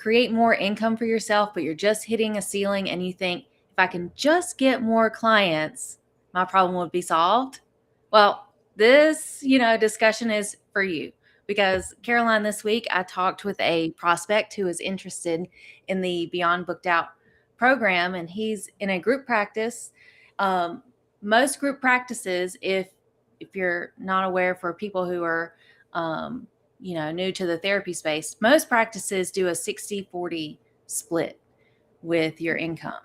create more income for yourself, but you're just hitting a ceiling and you think, if I can just get more clients, my problem would be solved. Well, this, discussion is for you because Caroline, this week I talked with a prospect who is interested in the Beyond Booked Out program, and he's in a group practice. Most group practices, if you're not aware, for people who are new to the therapy space, most practices do a 60-40 split with your income.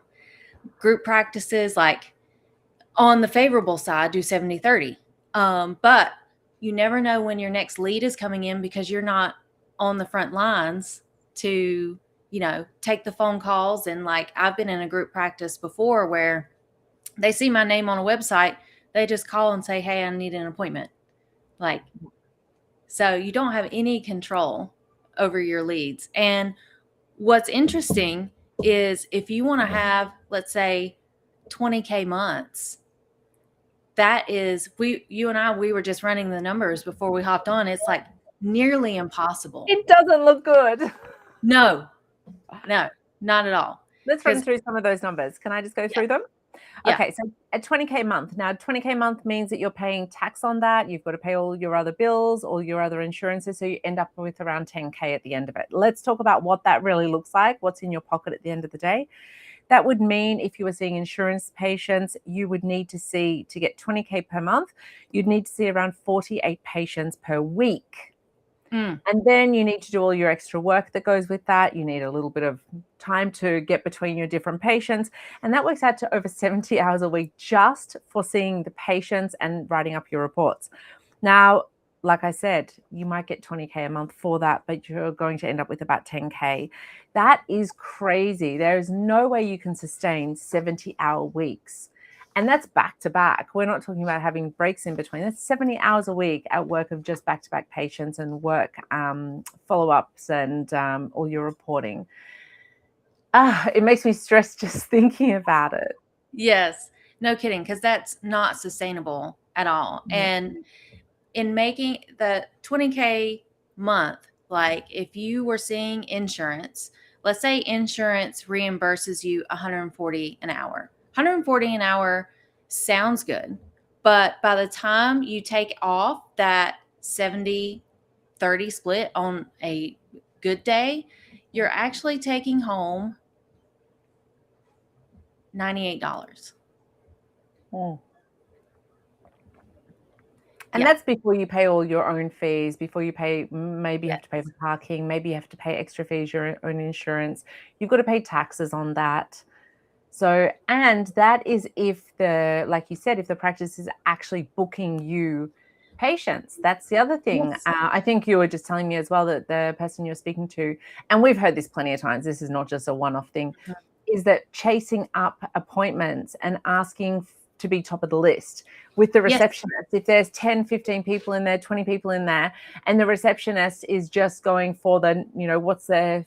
Group practices, like on the favorable side, do 70-30. But you never know when your next lead is coming in because you're not on the front lines to, take the phone calls. And like, I've been in a group practice before where they see my name on a website, they just call and say, hey, I need an appointment. Like, so you don't have any control over your leads. And what's interesting is if you want to have, let's say, 20K months, that is, you and I, we were just running the numbers before we hopped on. It's like nearly impossible. It doesn't look good. No, not at all. Let's run through some of those numbers. Can I just go through them? Yeah. Okay, so a 20K month. Now, 20K month means that you're paying tax on that. You've got to pay all your other bills, all your other insurances. So you end up with around 10K at the end of it. Let's talk about what that really looks like, what's in your pocket at the end of the day. That would mean if you were seeing insurance patients, you would need to see, to get 20K per month, you'd need to see around 48 patients per week. And then you need to do all your extra work that goes with that. You need a little bit of time to get between your different patients. And that works out to over 70 hours a week just for seeing the patients and writing up your reports. Now, like I said, you might get 20K a month for that, but you're going to end up with about 10K. That is crazy. There is no way you can sustain 70-hour weeks. And that's back to back. We're not talking about having breaks in between. That's 70 hours a week at work of just back-to-back patients and work follow-ups and all your reporting. It makes me stressed just thinking about it. Yes, no kidding, because that's not sustainable at all. Mm-hmm. And in making the 20K month, like if you were seeing insurance, let's say insurance reimburses you $140 an hour. $140 an hour sounds good, but by the time you take off that 70-30 split on a good day, you're actually taking home $98. And that's before you pay all your own fees, before you pay, maybe you have to pay for parking, maybe you have to pay extra fees, your own insurance. You've got to pay taxes on that. So, and that is if like you said, if the practice is actually booking you patients. That's the other thing. Yes. I think you were just telling me as well that the person you're speaking to, and we've heard this plenty of times, this is not just a one-off thing, is that chasing up appointments and asking to be top of the list with the receptionist. If there's 10, 15 people in there, 20 people in there, and the receptionist is just going for the, what's their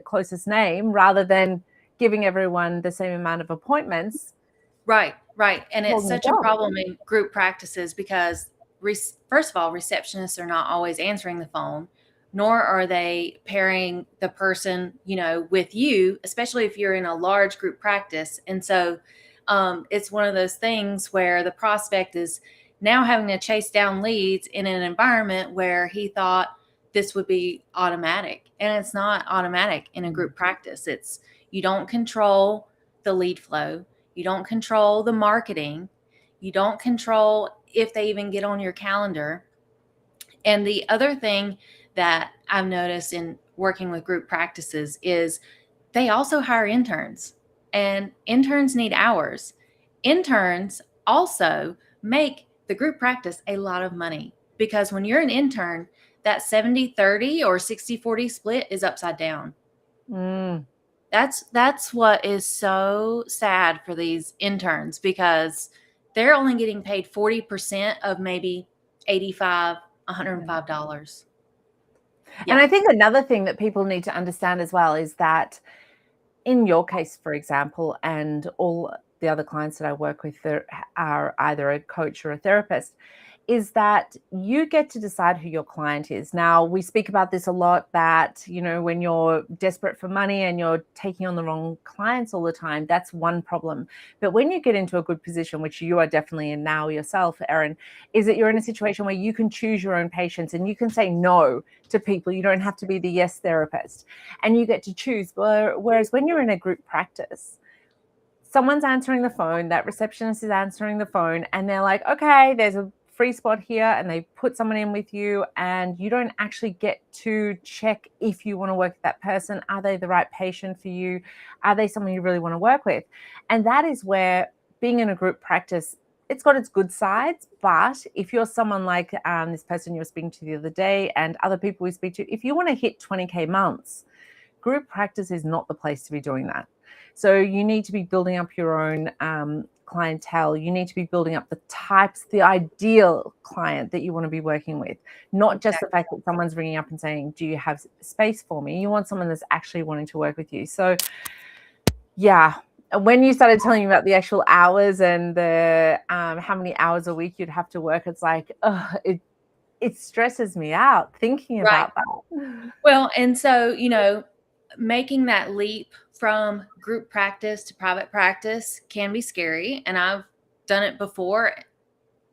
closest name rather than giving everyone the same amount of appointments. Right. And it's such a problem in group practices because, first of all, receptionists are not always answering the phone, nor are they pairing the person, with you, especially if you're in a large group practice. And so it's one of those things where the prospect is now having to chase down leads in an environment where he thought this would be automatic. And it's not automatic in a group practice. It's, you don't control the lead flow. You don't control the marketing. You don't control if they even get on your calendar. And the other thing that I've noticed in working with group practices is they also hire interns, and interns need hours. Interns also make the group practice a lot of money because when you're an intern, that 70-30 or 60-40 split is upside down. That's what is so sad for these interns because they're only getting paid 40% of maybe $85, $105. And I think another thing that people need to understand as well is that in your case, for example, and all the other clients that I work with that are either a coach or a therapist, is that you get to decide who your client is. Now, we speak about this a lot, that, you know, when you're desperate for money and you're taking on the wrong clients all the time, that's one problem. But when you get into a good position, which you are definitely in now yourself, Erin, is that you're in a situation where you can choose your own patients and you can say no to people. You don't have to be the yes therapist, and you get to choose. Whereas when you're in a group practice, someone's answering the phone, that receptionist is answering the phone, and they're like, okay, there's a free spot here, and they put someone in with you, and you don't actually get to check if you want to work with that person. Are they the right patient for you? Are they someone you really want to work with? And that is where being in a group practice, it's got its good sides. But if you're someone like this person you were speaking to the other day and other people we speak to, if you want to hit 20K months, group practice is not the place to be doing that. So you need to be building up your own clientele. You need to be building up the types, the ideal client that you want to be working with, not just the fact that someone's ringing up and saying, do you have space for me? You want someone that's actually wanting to work with you. So yeah, when you started telling me about the actual hours and the how many hours a week you'd have to work, it's like, it stresses me out thinking about that. Well, and so, you know, making that leap from group practice to private practice can be scary. And I've done it before,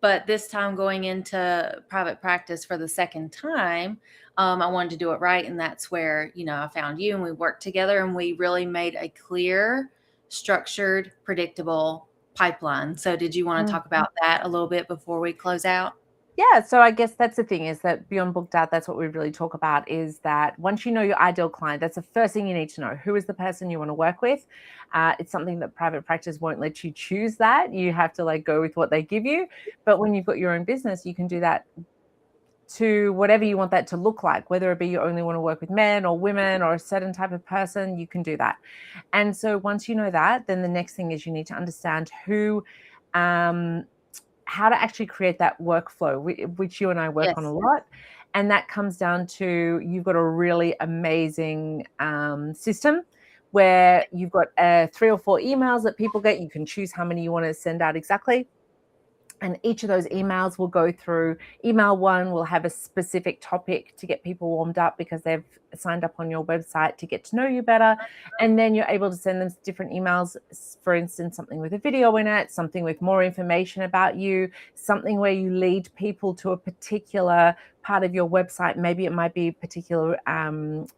but this time going into private practice for the second time, I wanted to do it right. And that's where, you know, I found you and we worked together and we really made a clear, structured, predictable pipeline. So did you want to talk about that a little bit before we close out? Yeah, so I guess that's the thing, is that beyond booked out, that's what we really talk about, is that once you know your ideal client, that's the first thing you need to know. Who is the person you want to work with? It's something that private practice won't let you choose that. You have to like go with what they give you. But when you've got your own business, you can do that to whatever you want that to look like, whether it be you only want to work with men or women or a certain type of person, you can do that. And so once you know that, then the next thing is you need to understand how to actually create that workflow, which you and I work on a lot. And that comes down to, you've got a really amazing system where you've got 3 or 4 emails that people get. You can choose how many you want to send out exactly. And each of those emails will go through. Email 1 will have a specific topic to get people warmed up because they've signed up on your website to get to know you better. And then you're able to send them different emails, for instance, something with a video in it, something with more information about you, something where you lead people to a particular part of your website. Maybe it might be a particular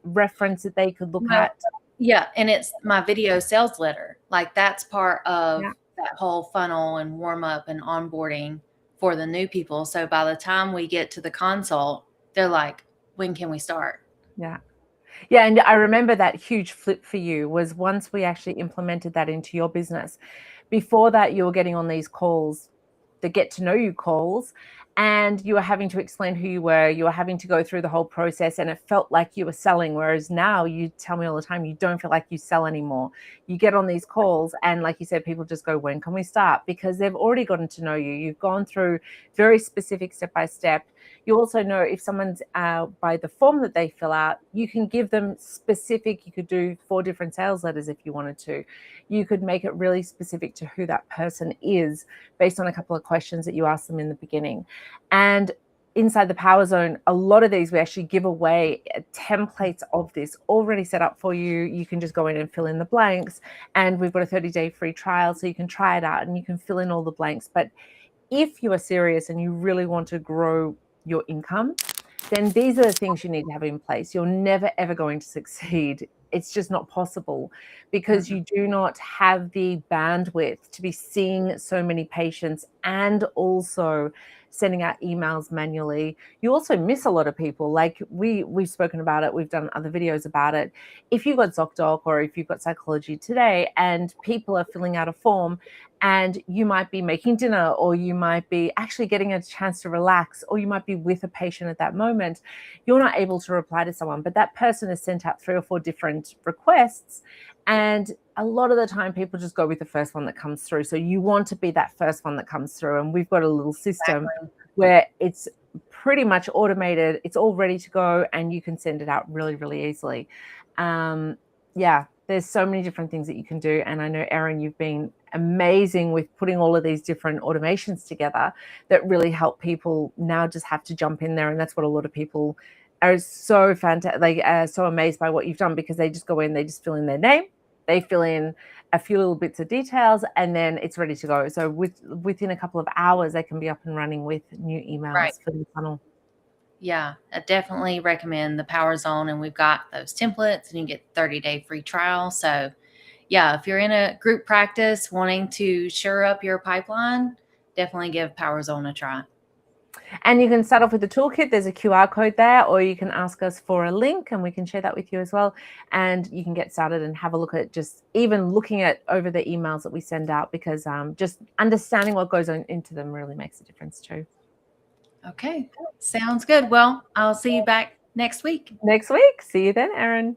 reference that they could look at. Yeah, and it's my video sales letter. Like that's part of that whole funnel and warm up and onboarding for the new people. So by the time we get to the consult, they're like, when can we start? Yeah. Yeah. And I remember that huge flip for you was once we actually implemented that into your business. Before that, you were getting on these calls, the get to know you calls, and you were having to explain who you were. You were having to go through the whole process, and it felt like you were selling. Whereas now you tell me all the time, you don't feel like you sell anymore. You get on these calls and like you said, people just go, when can we start? Because they've already gotten to know you. You've gone through very specific step-by-step. You also know if someone's by the form that they fill out, you can give them specific. You could do 4 different sales letters if you wanted to. You could make it really specific to who that person is based on a couple of questions that you ask them in the beginning. And inside the Power Zone, a lot of these we actually give away templates of this already set up for you. You can just go in and fill in the blanks, and we've got a 30-day free trial so you can try it out and you can fill in all the blanks. But if you are serious and you really want to grow your income, then these are the things you need to have in place. You're never ever going to succeed. It's just not possible because you do not have the bandwidth to be seeing so many patients and also sending out emails manually. You also miss a lot of people. Like we've spoken about it. We've done other videos about it. If you've got ZocDoc or if you've got Psychology Today and people are filling out a form and you might be making dinner or you might be actually getting a chance to relax or you might be with a patient at that moment, you're not able to reply to someone, but that person has sent out 3 or 4 different requests. And a lot of the time people just go with the first one that comes through. So you want to be that first one that comes through. And we've got a little system where it's pretty much automated. It's all ready to go and you can send it out really, really easily. Yeah, there's so many different things that you can do. And I know, Erin, you've been amazing with putting all of these different automations together that really help people now just have to jump in there. And that's what a lot of people are so fantastic. They are so amazed by what you've done, because they just go in, they just fill in their name, they fill in a few little bits of details, and then it's ready to go. So within a couple of hours, they can be up and running with new emails for the funnel. Yeah, I definitely recommend the Power Zone, and we've got those templates, and you get 30-day free trial. So yeah, if you're in a group practice wanting to shore up your pipeline, definitely give Power Zone a try. And you can start off with the toolkit. There's a QR code there, or you can ask us for a link and we can share that with you as well. And you can get started and have a look at just even looking at over the emails that we send out, because just understanding what goes on into them really makes a difference too. Okay, sounds good. Well, I'll see you back next week. Next week. See you then, Erin.